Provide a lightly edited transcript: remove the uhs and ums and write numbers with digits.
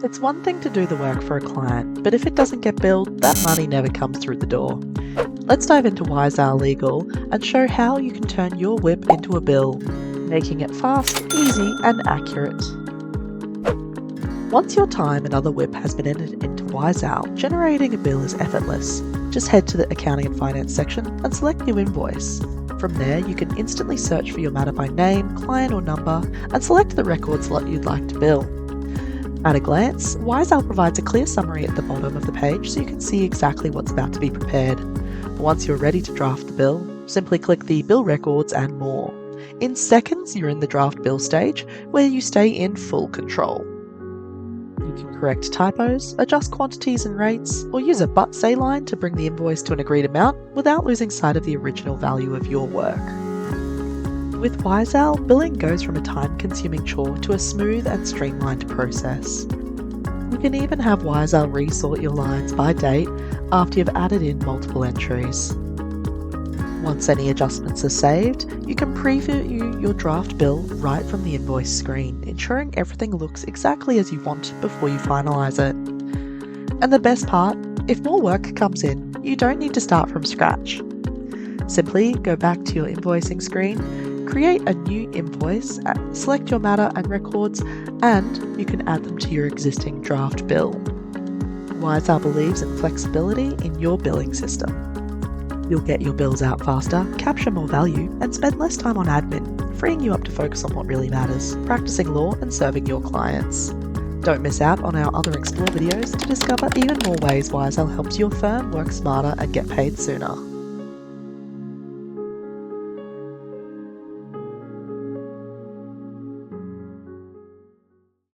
It's one thing to do the work for a client, but if it doesn't get billed, that money never comes through the door. Let's dive into Wiseowl Legal and show how you can turn your WIP into a bill, making it fast, easy, and accurate. Once your time and other WIP has been entered into Wiseowl, generating a bill is effortless. Just head to the Accounting and Finance section and select New Invoice. From there, you can instantly search for your matter by name, client or number, and select the records lot you'd like to bill. At a glance, Wiseowl provides a clear summary at the bottom of the page so you can see exactly what's about to be prepared. Once you're ready to draft the bill, simply click the Bill Records and More. In seconds, you're in the draft bill stage, where you stay in full control. You can correct typos, adjust quantities and rates, or use a but-say line to bring the invoice to an agreed amount without losing sight of the original value of your work. With Wiseowl, billing goes from a time-consuming chore to a smooth and streamlined process. You can even have Wiseowl resort your lines by date after you've added in multiple entries. Once any adjustments are saved, you can preview your draft bill right from the invoice screen, ensuring everything looks exactly as you want before you finalise it. And the best part, if more work comes in, you don't need to start from scratch. Simply go back to your invoicing screen, create a new invoice, select your matter and records, and you can add them to your existing draft bill. Wiseowl believes in flexibility in your billing system. You'll get your bills out faster, capture more value, and spend less time on admin, freeing you up to focus on what really matters, practicing law and serving your clients. Don't miss out on our other Explore videos to discover even more ways Wiseowl helps your firm work smarter and get paid sooner.